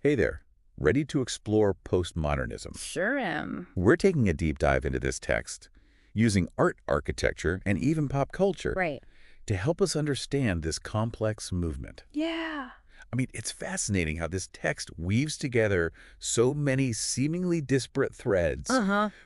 Hey there. Ready to explore postmodernism? Sure am. We're taking a deep dive into this text, using art architecture and even pop culture Right. to help us understand this complex movement. Yeah. I mean, it's fascinating how this text weaves together so many seemingly disparate threads,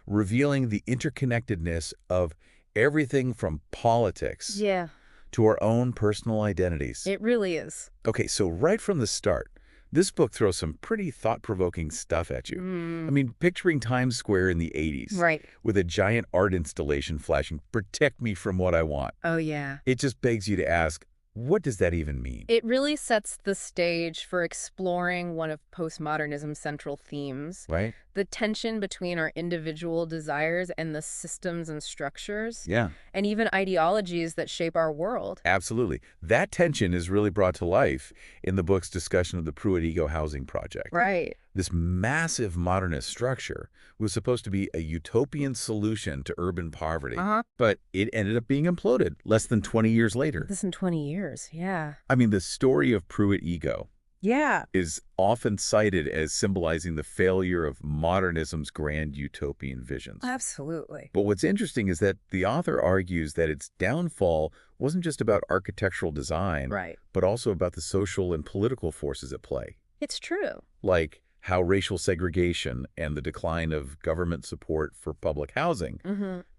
revealing the interconnectedness of everything from politics Yeah, to our own personal identities. it really is. Okay, so right from the start, this book throws some pretty thought-provoking stuff at you. I mean, picturing Times Square in the 80s Right. with a giant art installation flashing, "Protect me from what I want." Oh, yeah. It just begs you to ask, what does that even mean? It really sets the stage for exploring one of postmodernism's central themes, Right? the tension between our individual desires and the systems and structures, Yeah, and even ideologies that shape our world. absolutely. That tension is really brought to life in the book's discussion of the Pruitt-Ego housing project. Right. This massive modernist structure was supposed to be a utopian solution to urban poverty, but it ended up being imploded less than 20 years later. This in 20 years, yeah. I mean, the story of Pruitt-Ego Yeah. is often cited as symbolizing the failure of modernism's grand utopian visions. Absolutely. But what's interesting is that the author argues that its downfall wasn't just about architectural design, Right. but also about the social and political forces at play, It's true. like how racial segregation and the decline of government support for public housing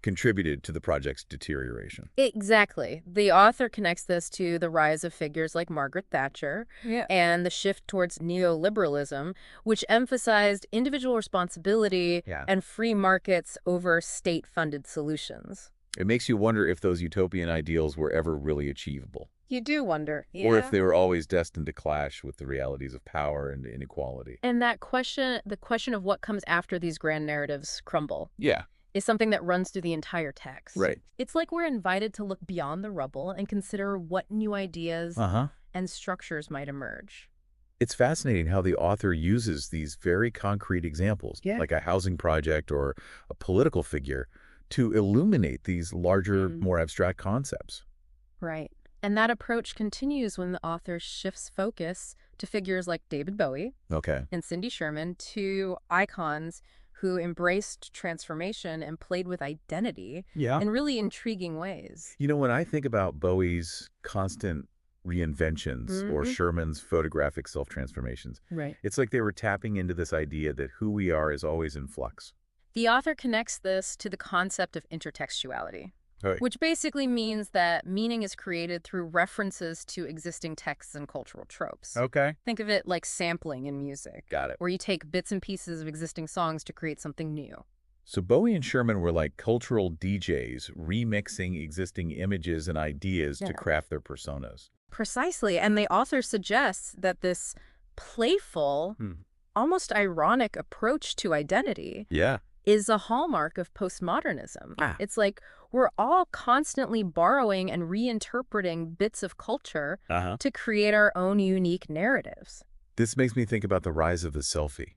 contributed to the project's deterioration. Exactly. The author connects this to the rise of figures like Margaret Thatcher Yeah. and the shift towards neoliberalism, which emphasized individual responsibility Yeah. and free markets over state-funded solutions. It makes you wonder if those utopian ideals were ever really achievable, You do wonder. or if they were always destined to clash with the realities of power and inequality. And that question, the question of what comes after these grand narratives crumble, Yeah, is something that runs through the entire text. right. It's like we're invited to look beyond the rubble and consider what new ideas and structures might emerge. It's fascinating how the author uses these very concrete examples, like a housing project or a political figure, to illuminate these larger, more abstract concepts. Right. And that approach continues when the author shifts focus to figures like David Bowie Okay. and Cindy Sherman, two icons who embraced transformation and played with identity in really intriguing ways. You know, when I think about Bowie's constant reinventions or Sherman's photographic self-transformations, Right. it's like they were tapping into this idea that who we are is always in flux. The author connects this to the concept of intertextuality, Right. which basically means that meaning is created through references to existing texts and cultural tropes. Okay. Think of it like sampling in music, Got it. where you take bits and pieces of existing songs to create something new. So Bowie and Sherman were like cultural DJs remixing existing images and ideas to Yeah. craft their personas. Precisely. And the author suggests that this playful, almost ironic approach to identity Yeah. is a hallmark of postmodernism. It's like we're all constantly borrowing and reinterpreting bits of culture to create our own unique narratives. This makes me think about the rise of the selfie.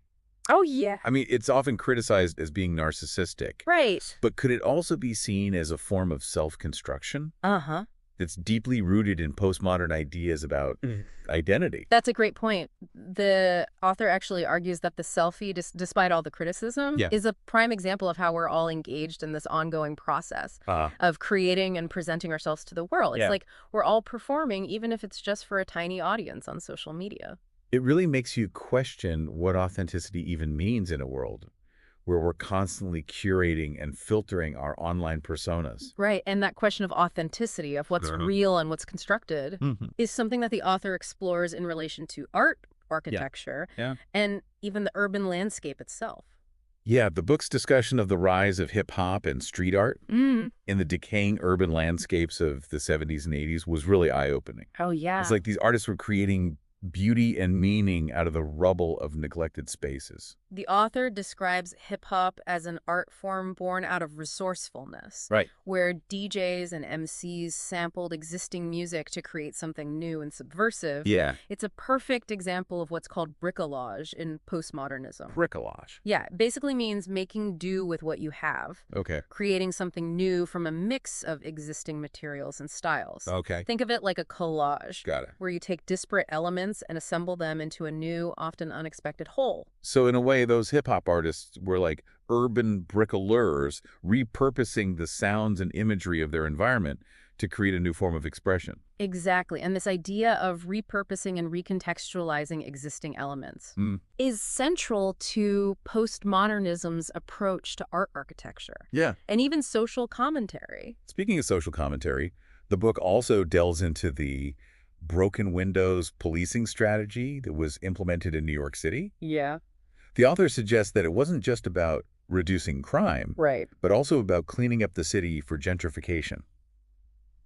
Oh, yeah. I mean, it's often criticized as being narcissistic, Right. but could it also be seen as a form of self-construction Uh-huh. that's deeply rooted in postmodern ideas about identity? That's a great point. The author actually argues that the selfie, despite all the criticism, is a prime example of how we're all engaged in this ongoing process of creating and presenting ourselves to the world. It's like we're all performing, even if it's just for a tiny audience on social media. It really makes you question what authenticity even means in a world where we're constantly curating and filtering our online personas. Right. And that question of authenticity, of what's real and what's constructed, is something that the author explores in relation to art, architecture, and even the urban landscape itself. Yeah, the book's discussion of the rise of hip-hop and street art in the decaying urban landscapes of the 70s and 80s was really eye-opening. Oh, yeah. It's like these artists were creating beauty and meaning out of the rubble of neglected spaces. The author describes hip-hop as an art form born out of resourcefulness, Right. where DJs and MCs sampled existing music to create something new and subversive. Yeah. It's a perfect example of what's called bricolage in postmodernism. Bricolage. Yeah, it basically means making do with what you have, Okay. creating something new from a mix of existing materials and styles. Okay. Think of it like a collage, Got it. where you take disparate elements elements and assemble them into a new, often unexpected whole. So in a way, those hip-hop artists were like urban bricoleurs, repurposing the sounds and imagery of their environment to create a new form of expression. Exactly. And this idea of repurposing and recontextualizing existing elements is central to postmodernism's approach to art architecture. Yeah. And even social commentary. Speaking of social commentary, the book also delves into the broken windows policing strategy that was implemented in New York City. Yeah. The author suggests that it wasn't just about reducing crime, Right. but also about cleaning up the city for gentrification.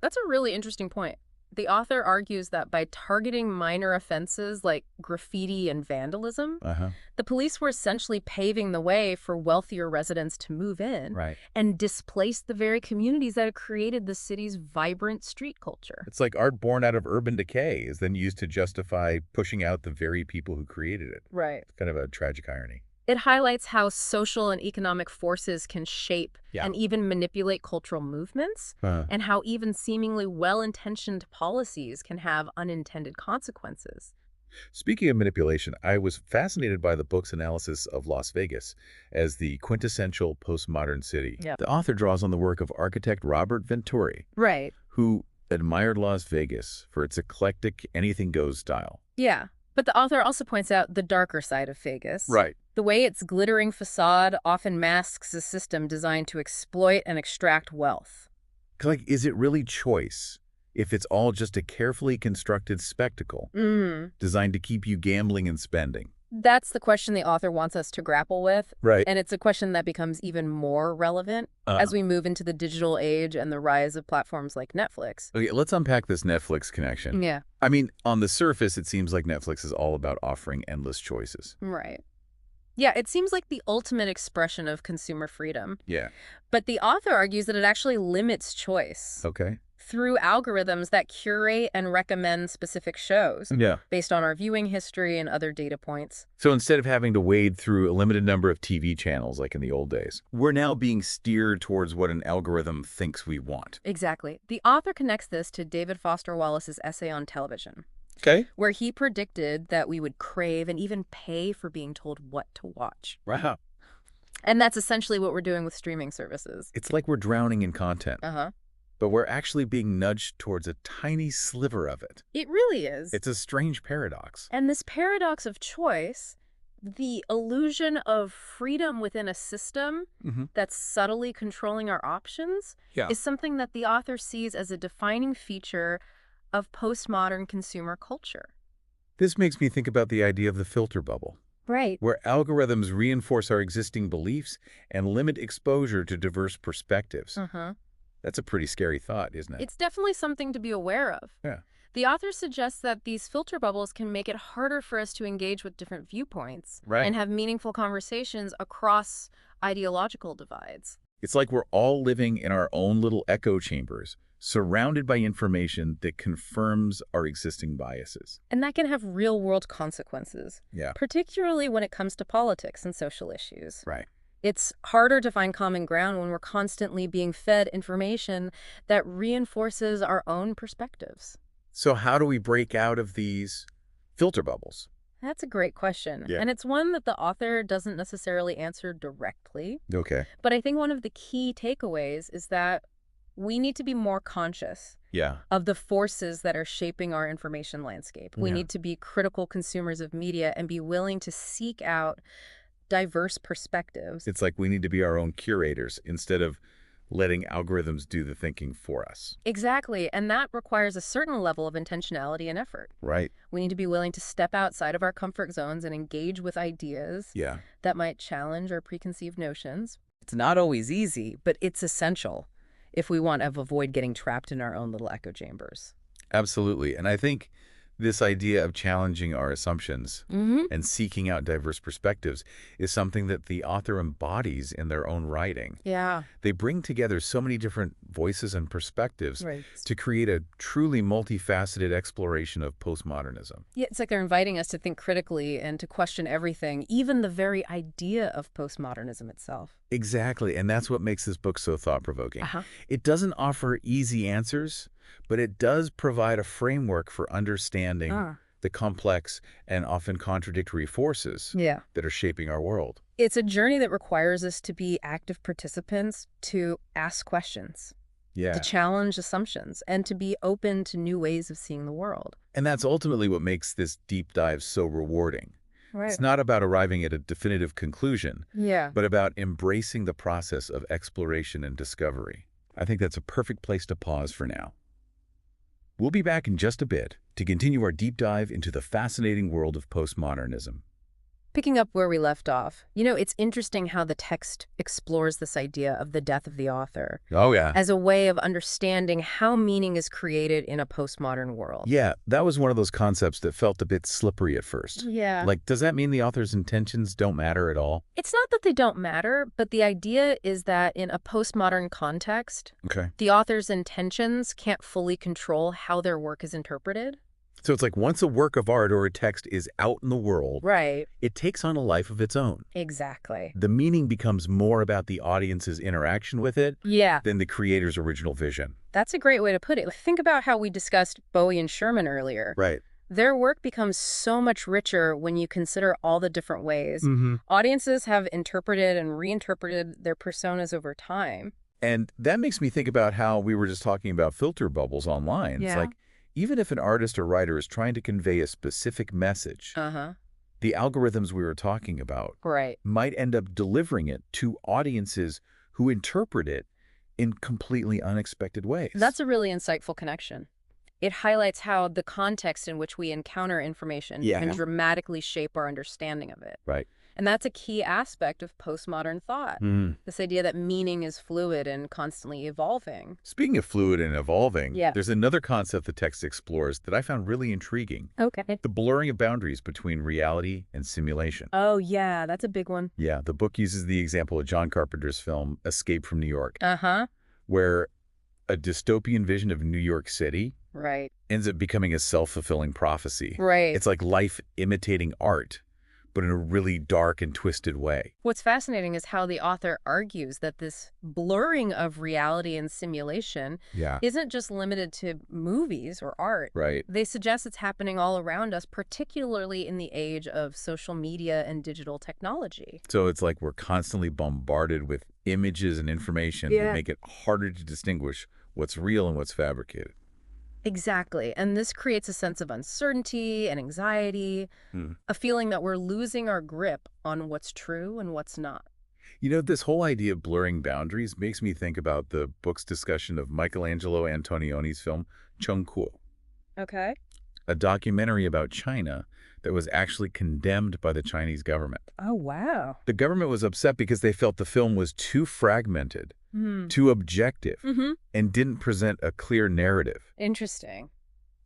That's a really interesting point. The author argues that by targeting minor offenses like graffiti and vandalism, the police were essentially paving the way for wealthier residents to move in and displace the very communities that had created the city's vibrant street culture. It's like art born out of urban decay is then used to justify pushing out the very people who created it. Right. It's kind of a tragic irony. It highlights how social and economic forces can shape and even manipulate cultural movements, and how even seemingly well-intentioned policies can have unintended consequences. Speaking of manipulation, I was fascinated by the book's analysis of Las Vegas as the quintessential postmodern city. Yep. The author draws on the work of architect Robert Venturi, Right. who admired Las Vegas for its eclectic anything-goes style. Yeah. But the author also points out the darker side of Vegas. Right. The way its glittering facade often masks a system designed to exploit and extract wealth. Like, is it really choice if it's all just a carefully constructed spectacle designed to keep you gambling and spending? That's the question the author wants us to grapple with. Right. And it's a question that becomes even more relevant as we move into the digital age and the rise of platforms like Netflix. Okay, let's unpack this Netflix connection. Yeah. I mean, on the surface, it seems like Netflix is all about offering endless choices. Right. Yeah, it seems like the ultimate expression of consumer freedom. Yeah. But the author argues that it actually limits choice. Okay. Through algorithms that curate and recommend specific shows based on our viewing history and other data points. So instead of having to wade through a limited number of TV channels like in the old days, we're now being steered towards what an algorithm thinks we want. Exactly. The author connects this to David Foster Wallace's essay on television. Okay. Where he predicted that we would crave and even pay for being told what to watch. Wow. And that's essentially what we're doing with streaming services. It's like we're drowning in content. But we're actually being nudged towards a tiny sliver of it. It really is. It's a strange paradox. And this paradox of choice, the illusion of freedom within a system that's subtly controlling our options, is something that the author sees as a defining feature of postmodern consumer culture. This makes me think about the idea of the filter bubble. Right. Where algorithms reinforce our existing beliefs and limit exposure to diverse perspectives. That's a pretty scary thought, isn't it? It's definitely something to be aware of. Yeah. The author suggests that these filter bubbles can make it harder for us to engage with different viewpoints and have meaningful conversations across ideological divides. It's like we're all living in our own little echo chambers, surrounded by information that confirms our existing biases. And that can have real-world consequences, particularly when it comes to politics and social issues. Right. It's harder to find common ground when we're constantly being fed information that reinforces our own perspectives. So how do we break out of these filter bubbles? That's a great question. And it's one that the author doesn't necessarily answer directly. Okay. But I think one of the key takeaways is that we need to be more conscious of the forces that are shaping our information landscape. We need to be critical consumers of media and be willing to seek out diverse perspectives. It's like we need to be our own curators instead of letting algorithms do the thinking for us. Exactly. And that requires a certain level of intentionality and effort. Right. We need to be willing to step outside of our comfort zones and engage with ideas that might challenge our preconceived notions. It's not always easy, but it's essential if we want to avoid getting trapped in our own little echo chambers. Absolutely. And I think this idea of challenging our assumptions and seeking out diverse perspectives is something that the author embodies in their own writing. Yeah. They bring together so many different voices and perspectives to create a truly multifaceted exploration of postmodernism. Yeah, it's like they're inviting us to think critically and to question everything, even the very idea of postmodernism itself. Exactly. And that's what makes this book so thought-provoking. It doesn't offer easy answers, but it does provide a framework for understanding the complex and often contradictory forces that are shaping our world. It's a journey that requires us to be active participants, to ask questions, to challenge assumptions, and to be open to new ways of seeing the world. And that's ultimately what makes this deep dive so rewarding. Right. It's not about arriving at a definitive conclusion, but about embracing the process of exploration and discovery. I think that's a perfect place to pause for now. We'll be back in just a bit to continue our deep dive into the fascinating world of postmodernism. Picking up where we left off, it's interesting how the text explores this idea of the death of the author. Oh, yeah. As a way of understanding how meaning is created in a postmodern world. Yeah, that was one of those concepts that felt a bit slippery at first. Yeah. Like, does that mean the author's intentions don't matter at all? It's not that they don't matter, but the idea is that in a postmodern context, the author's intentions can't fully control how their work is interpreted. So it's like once a work of art or a text is out in the world, it takes on a life of its own. Exactly. The meaning becomes more about the audience's interaction with it than the creator's original vision. That's a great way to put it. Think about how we discussed Bowie and Sherman earlier. Right. Their work becomes so much richer when you consider all the different ways audiences have interpreted and reinterpreted their personas over time. And that makes me think about how we were just talking about filter bubbles online. It's like, even if an artist or writer is trying to convey a specific message, the algorithms we were talking about might end up delivering it to audiences who interpret it in completely unexpected ways. That's a really insightful connection. It highlights how the context in which we encounter information can dramatically shape our understanding of it. Right. And that's a key aspect of postmodern thought, this idea that meaning is fluid and constantly evolving. Speaking of fluid and evolving, there's another concept the text explores that I found really intriguing. The blurring of boundaries between reality and simulation. Oh, yeah, that's a big one. Yeah, the book uses the example of John Carpenter's film, Escape from New York, where a dystopian vision of New York City ends up becoming a self-fulfilling prophecy. It's like life imitating art, but in a really dark and twisted way. What's fascinating is how the author argues that this blurring of reality and simulation isn't just limited to movies or art. They suggest it's happening all around us, particularly in the age of social media and digital technology. So it's like we're constantly bombarded with images and information that make it harder to distinguish what's real and what's fabricated. Exactly. And this creates a sense of uncertainty and anxiety, a feeling that we're losing our grip on what's true and what's not. This whole idea of blurring boundaries makes me think about the book's discussion of Michelangelo Antonioni's film, Chung Kuo. A documentary about China that was actually condemned by the Chinese government. Oh, wow. The government was upset because they felt the film was too fragmented, too objective, and didn't present a clear narrative. Interesting.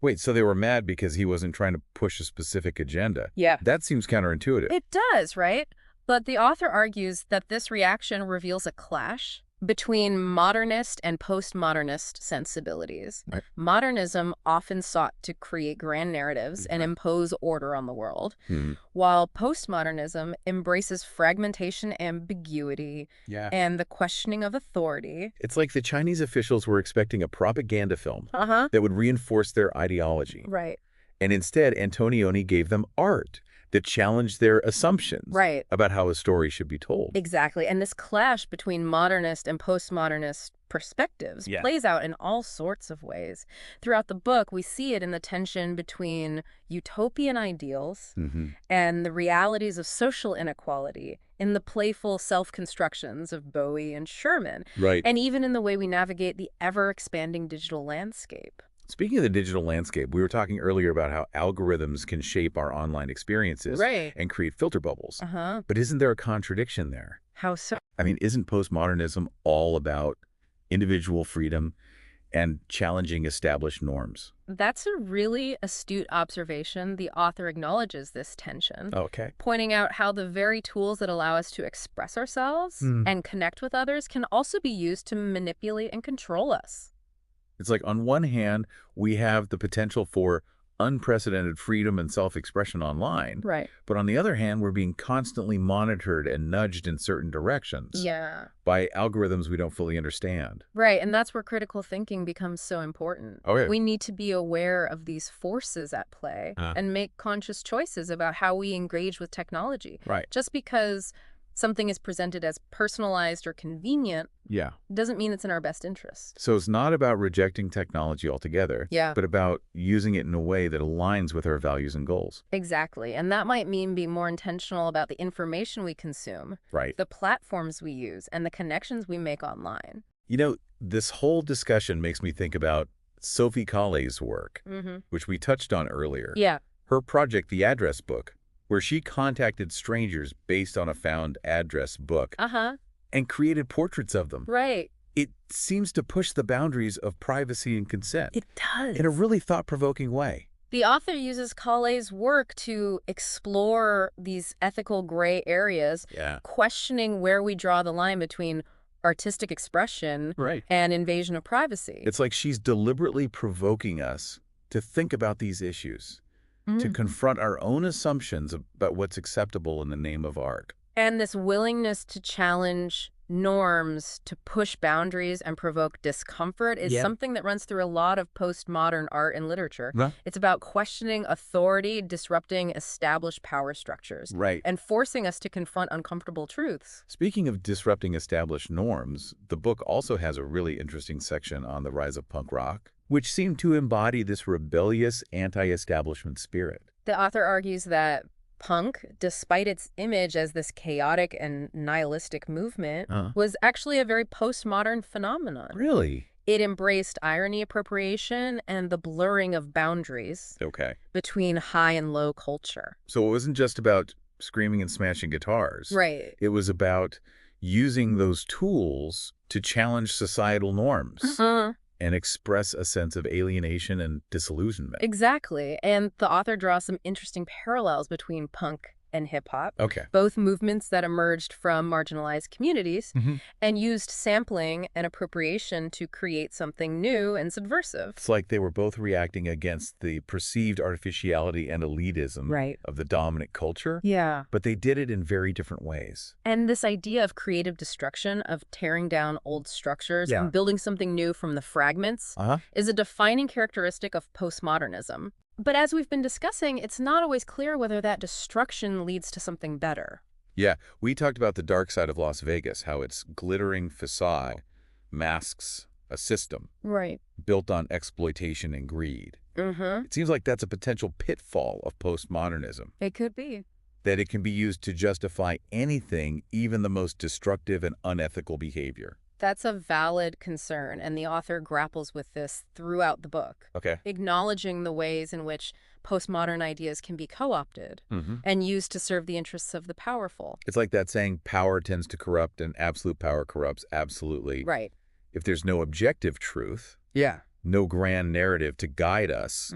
Wait, so they were mad because he wasn't trying to push a specific agenda? Yeah. That seems counterintuitive. It does, right? But the author argues that this reaction reveals a clash between modernist and postmodernist sensibilities. Modernism often sought to create grand narratives and impose order on the world, while postmodernism embraces fragmentation, ambiguity, and the questioning of authority. It's like the Chinese officials were expecting a propaganda film that would reinforce their ideology. And instead, Antonioni gave them art that challenged their assumptions about how a story should be told. Exactly. And this clash between modernist and postmodernist perspectives plays out in all sorts of ways. Throughout the book, we see it in the tension between utopian ideals and the realities of social inequality, in the playful self-constructions of Bowie and Sherman, and even in the way we navigate the ever-expanding digital landscape. Speaking of the digital landscape, we were talking earlier about how algorithms can shape our online experiences and create filter bubbles. But isn't there a contradiction there? How so? I mean, isn't postmodernism all about individual freedom and challenging established norms? That's a really astute observation. The author acknowledges this tension, pointing out how the very tools that allow us to express ourselves and connect with others can also be used to manipulate and control us. It's like on one hand, we have the potential for unprecedented freedom and self-expression online. Right. But on the other hand, we're being constantly monitored and nudged in certain directions. Yeah. By algorithms we don't fully understand. Right, and that's where critical thinking becomes so important. Oh, yeah. We need to be aware of these forces at play and make conscious choices about how we engage with technology. Right. Just because something is presented as personalized or convenient doesn't mean it's in our best interest. So it's not about rejecting technology altogether, but about using it in a way that aligns with our values and goals. Exactly. And that might mean being more intentional about the information we consume, the platforms we use, and the connections we make online. You know, this whole discussion makes me think about Sophie Callé's work, which we touched on earlier. Yeah. Her project, The Address Book, where she contacted strangers based on a found address book and created portraits of them. Right. It seems to push the boundaries of privacy and consent. It does. In a really thought-provoking way. The author uses Callé's work to explore these ethical gray areas, questioning where we draw the line between artistic expression and invasion of privacy. It's like she's deliberately provoking us to think about these issues, to confront our own assumptions about what's acceptable in the name of art. And this willingness to challenge norms, to push boundaries and provoke discomfort is something that runs through a lot of postmodern art and literature. It's about questioning authority, disrupting established power structures, and forcing us to confront uncomfortable truths. Speaking of disrupting established norms, the book also has a really interesting section on the rise of punk rock, which seemed to embody this rebellious anti-establishment spirit. The author argues that punk, despite its image as this chaotic and nihilistic movement, was actually a very postmodern phenomenon. Really? It embraced irony appropriation and the blurring of boundaries between high and low culture. So it wasn't just about screaming and smashing guitars. Right. It was about using those tools to challenge societal norms. And express a sense of alienation and disillusionment. Exactly. And the author draws some interesting parallels between punk and hip-hop, both movements that emerged from marginalized communities and used sampling and appropriation to create something new and subversive. It's like they were both reacting against the perceived artificiality and elitism of the dominant culture, but they did it in very different ways. And this idea of creative destruction, of tearing down old structures and building something new from the fragments, is a defining characteristic of postmodernism. But as we've been discussing, it's not always clear whether that destruction leads to something better. Yeah, we talked about the dark side of Las Vegas, how its glittering facade masks a system built on exploitation and greed. It seems like that's a potential pitfall of postmodernism. It could be. That it can be used to justify anything, even the most destructive and unethical behavior. That's a valid concern, and the author grapples with this throughout the book, acknowledging the ways in which postmodern ideas can be co-opted and used to serve the interests of the powerful. It's like that saying, power tends to corrupt and absolute power corrupts absolutely. Right. If there's no objective truth, no grand narrative to guide us,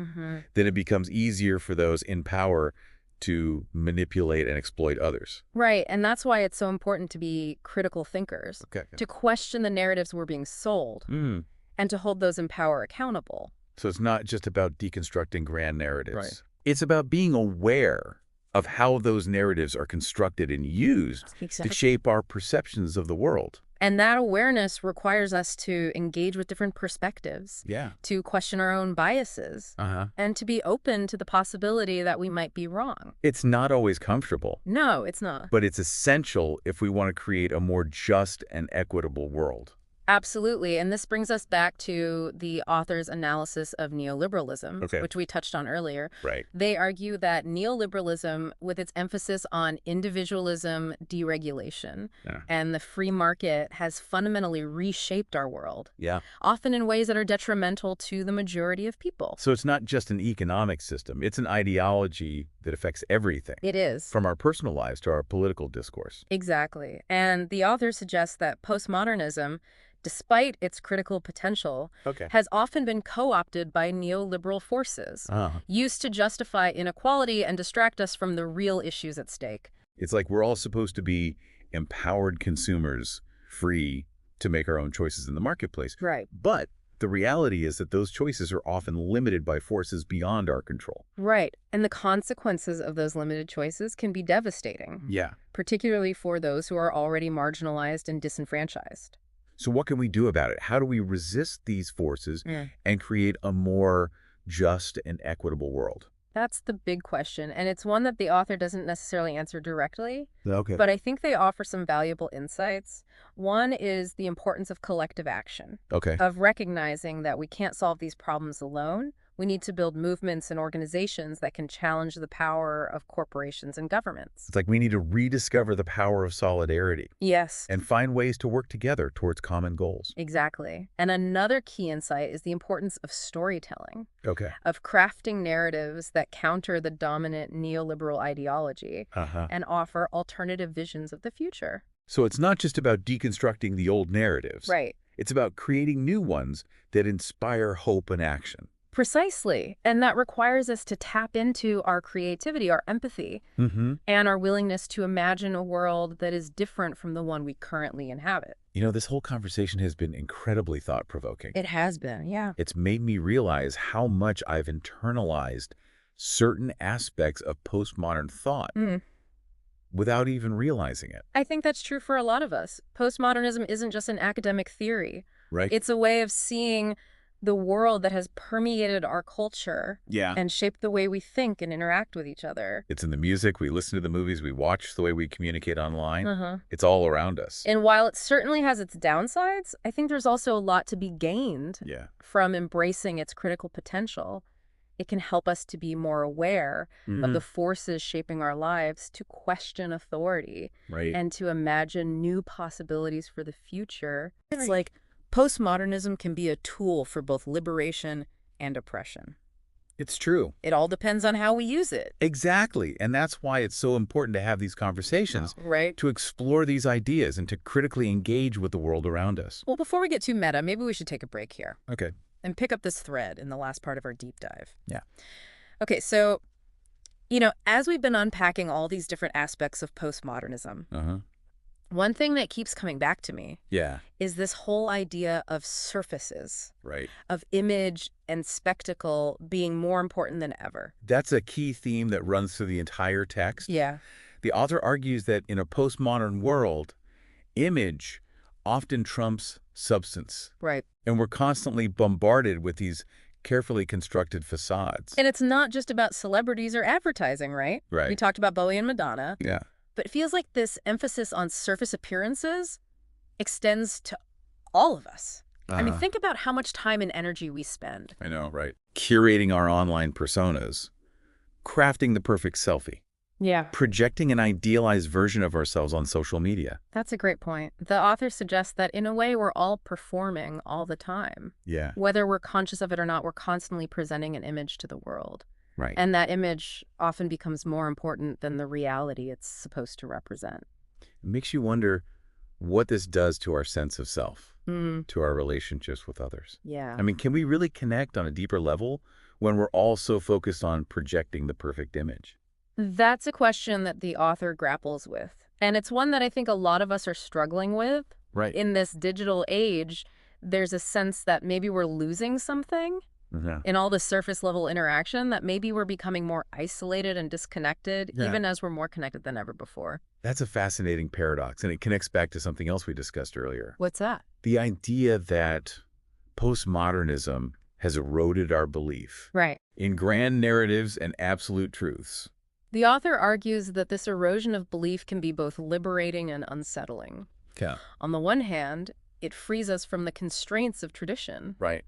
then it becomes easier for those in power to manipulate and exploit others. Right, and that's why it's so important to be critical thinkers, to question the narratives we're being sold, and to hold those in power accountable. So it's not just about deconstructing grand narratives. It's about being aware of how those narratives are constructed and used to shape our perceptions of the world. And that awareness requires us to engage with different perspectives, to question our own biases, and to be open to the possibility that we might be wrong. It's not always comfortable. No, it's not. But it's essential if we want to create a more just and equitable world. Absolutely. And this brings us back to the author's analysis of neoliberalism, which we touched on earlier. They argue that neoliberalism, with its emphasis on individualism, deregulation, and the free market, has fundamentally reshaped our world, often in ways that are detrimental to the majority of people. So it's not just an economic system. It's an ideology that affects everything. It is. From our personal lives to our political discourse. Exactly. And the author suggests that postmodernism, despite its critical potential, has often been co-opted by neoliberal forces, used to justify inequality and distract us from the real issues at stake. It's like we're all supposed to be empowered consumers, free to make our own choices in the marketplace. Right. But the reality is that those choices are often limited by forces beyond our control. Right. And the consequences of those limited choices can be devastating. Yeah. Particularly for those who are already marginalized and disenfranchised. So what can we do about it? How do we resist these forces and create a more just and equitable world? That's the big question, and it's one that the author doesn't necessarily answer directly. Okay. But I think they offer some valuable insights. One is the importance of collective action. Okay. Of recognizing that we can't solve these problems alone. We need to build movements and organizations that can challenge the power of corporations and governments. It's like we need to rediscover the power of solidarity. Yes. And find ways to work together towards common goals. Exactly. And another key insight is the importance of storytelling. Okay. Of crafting narratives that counter the dominant neoliberal ideology and offer alternative visions of the future. So it's not just about deconstructing the old narratives. Right. It's about creating new ones that inspire hope and action. Precisely. And that requires us to tap into our creativity, our empathy, and our willingness to imagine a world that is different from the one we currently inhabit. You know, this whole conversation has been incredibly thought-provoking. It has been, yeah. It's made me realize how much I've internalized certain aspects of postmodern thought without even realizing it. I think that's true for a lot of us. Postmodernism isn't just an academic theory. Right. It's a way of seeing the world that has permeated our culture and shaped the way we think and interact with each other. It's in the music, we listen to the movies, we watch, the way we communicate online. It's all around us. And while it certainly has its downsides, I think there's also a lot to be gained from embracing its critical potential. It can help us to be more aware of the forces shaping our lives, to question authority, and to imagine new possibilities for the future. It's like postmodernism can be a tool for both liberation and oppression. It's true. It all depends on how we use it. Exactly. And that's why it's so important to have these conversations, to explore these ideas and to critically engage with the world around us. Well, before we get too meta, maybe we should take a break here. Okay. And pick up this thread in the last part of our deep dive. Yeah. Okay, so, you know, as we've been unpacking all these different aspects of postmodernism, one thing that keeps coming back to me is this whole idea of surfaces, right? Of image and spectacle being more important than ever. That's a key theme that runs through the entire text. Yeah. The author argues that in a postmodern world, image often trumps substance. Right. And we're constantly bombarded with these carefully constructed facades. And it's not just about celebrities or advertising, right? Right. We talked about Bowie and Madonna. Yeah. But it feels like this emphasis on surface appearances extends to all of us. I mean, think about how much time and energy we spend. I know, right? Curating our online personas, crafting the perfect selfie. Yeah. Projecting an idealized version of ourselves on social media. That's a great point. The author suggests that in a way we're all performing all the time. Yeah. Whether we're conscious of it or not, we're constantly presenting an image to the world. Right. And that image often becomes more important than the reality it's supposed to represent. It makes you wonder what this does to our sense of self, to our relationships with others. Yeah. I mean, can we really connect on a deeper level when we're all so focused on projecting the perfect image? That's a question that the author grapples with. And it's one that I think a lot of us are struggling with. Right. In this digital age, there's a sense that maybe we're losing something in all the surface level interaction, that maybe we're becoming more isolated and disconnected, even as we're more connected than ever before. That's a fascinating paradox, and it connects back to something else we discussed earlier. What's that? The idea that postmodernism has eroded our belief in grand narratives and absolute truths. The author argues that this erosion of belief can be both liberating and unsettling. Yeah. On the one hand, it frees us from the constraints of tradition. Right.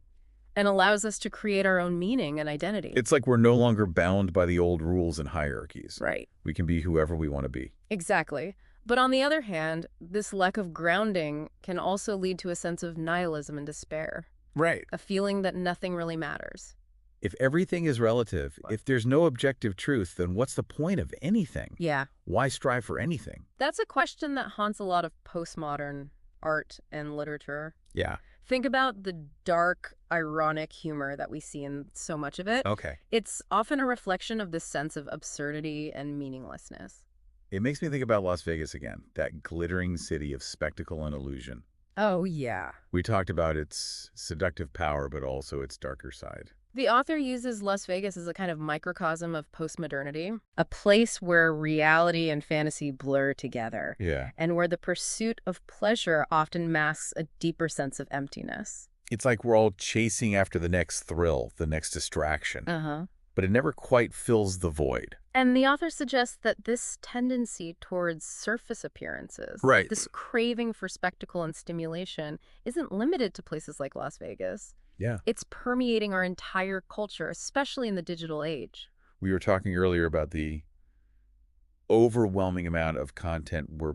And allows us to create our own meaning and identity. It's like we're no longer bound by the old rules and hierarchies. Right. We can be whoever we want to be. Exactly. But on the other hand, this lack of grounding can also lead to a sense of nihilism and despair. Right. A feeling that nothing really matters. If everything is relative, if there's no objective truth, then what's the point of anything? Yeah. Why strive for anything? That's a question that haunts a lot of postmodern art and literature. Yeah. Think about the dark, ironic humor that we see in so much of it. Okay. It's often a reflection of this sense of absurdity and meaninglessness. It makes me think about Las Vegas again, that glittering city of spectacle and illusion. Oh, yeah. We talked about its seductive power, but also its darker side. The author uses Las Vegas as a kind of microcosm of postmodernity, a place where reality and fantasy blur together, and where the pursuit of pleasure often masks a deeper sense of emptiness. It's like we're all chasing after the next thrill, the next distraction, but it never quite fills the void. And the author suggests that this tendency towards surface appearances, this craving for spectacle and stimulation, isn't limited to places like Las Vegas. Yeah. It's permeating our entire culture, especially in the digital age. We were talking earlier about the overwhelming amount of content we're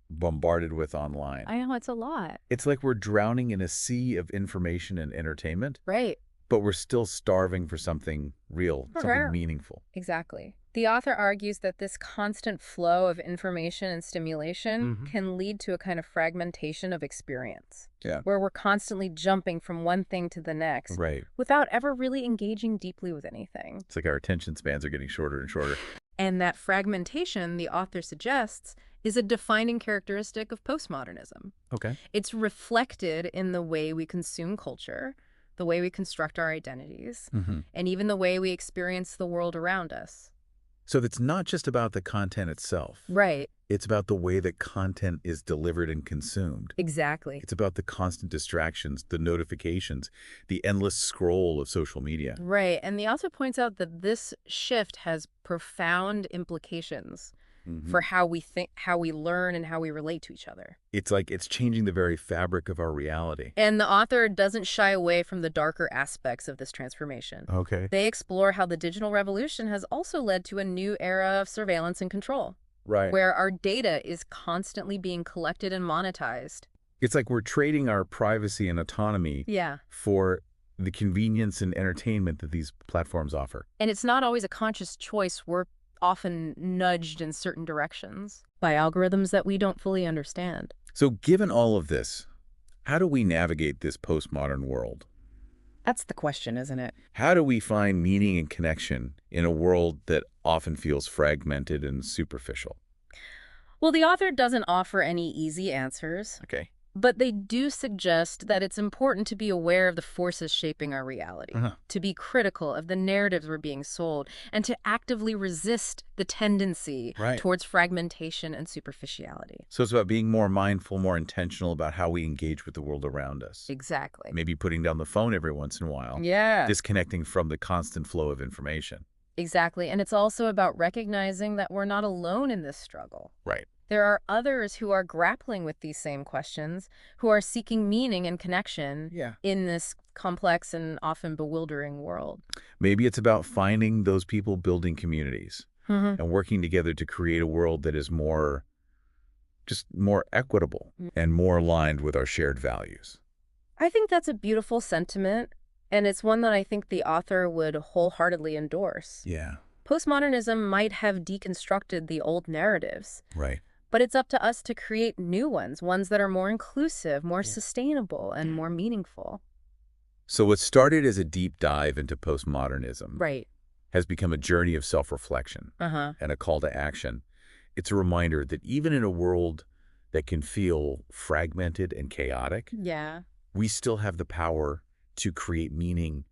bombarded with online. I know, it's a lot. It's like we're drowning in a sea of information and entertainment. Right. But we're still starving for something real, something meaningful. Exactly. The author argues that this constant flow of information and stimulation can lead to a kind of fragmentation of experience, where we're constantly jumping from one thing to the next without ever really engaging deeply with anything. It's like our attention spans are getting shorter and shorter. And that fragmentation, the author suggests, is a defining characteristic of postmodernism. Okay. It's reflected in the way we consume culture, the way we construct our identities, and even the way we experience the world around us. So it's not just about the content itself. Right. It's about the way that content is delivered and consumed. Exactly. It's about the constant distractions, the notifications, the endless scroll of social media. Right. And the author points out that this shift has profound implications for how we think, how we learn, and how we relate to each other. It's like it's changing the very fabric of our reality. And the author doesn't shy away from the darker aspects of this transformation. Okay. They explore how the digital revolution has also led to a new era of surveillance and control. Right. Where our data is constantly being collected and monetized. It's like we're trading our privacy and autonomy for the convenience and entertainment that these platforms offer. And it's not always a conscious choice. We're often nudged in certain directions by algorithms that we don't fully understand. So given all of this, how do we navigate this postmodern world? That's the question, isn't it? How do we find meaning and connection in a world that often feels fragmented and superficial? Well, the author doesn't offer any easy answers. Okay. But they do suggest that it's important to be aware of the forces shaping our reality, to be critical of the narratives we're being sold, and to actively resist the tendency towards fragmentation and superficiality. So it's about being more mindful, more intentional about how we engage with the world around us. Exactly. Maybe putting down the phone every once in a while. Yeah. Disconnecting from the constant flow of information. Exactly. And it's also about recognizing that we're not alone in this struggle. Right. There are others who are grappling with these same questions, who are seeking meaning and connection in this complex and often bewildering world. Maybe it's about finding those people building communities and working together to create a world that is more equitable and more aligned with our shared values. I think that's a beautiful sentiment, and it's one that I think the author would wholeheartedly endorse. Yeah. Postmodernism might have deconstructed the old narratives. Right. But it's up to us to create new ones that are more inclusive, more sustainable, and more meaningful. So what started as a deep dive into postmodernism has become a journey of self-reflection and a call to action. It's a reminder that even in a world that can feel fragmented and chaotic, we still have the power to create meaning,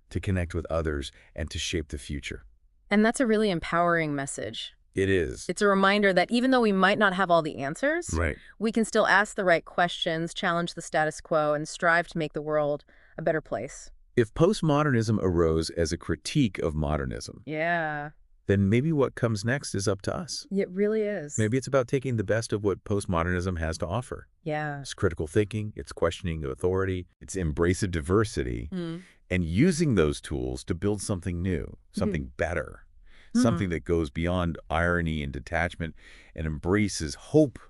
to connect with others, and to shape the future. And that's a really empowering message. It is. It's a reminder that even though we might not have all the answers, we can still ask the right questions, challenge the status quo, and strive to make the world a better place. If postmodernism arose as a critique of modernism, then maybe what comes next is up to us. It really is. Maybe it's about taking the best of what postmodernism has to offer. It's critical thinking, it's questioning of authority, it's embrace of diversity, and using those tools to build something new, something better. Something that goes beyond irony and detachment and embraces hope,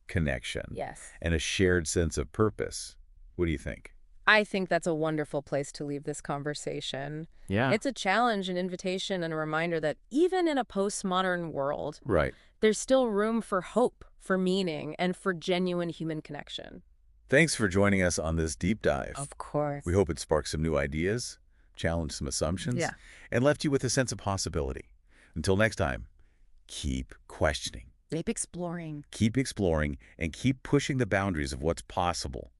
connection, and a shared sense of purpose. What do you think? I think that's a wonderful place to leave this conversation. It's a challenge, an invitation, and a reminder that even in a postmodern world, there's still room for hope, for meaning, and for genuine human connection. Thanks for joining us on this deep dive. Of course. We hope it sparked some new ideas, challenged some assumptions, and left you with a sense of possibility. Until next time, keep questioning. Keep exploring. Keep exploring and keep pushing the boundaries of what's possible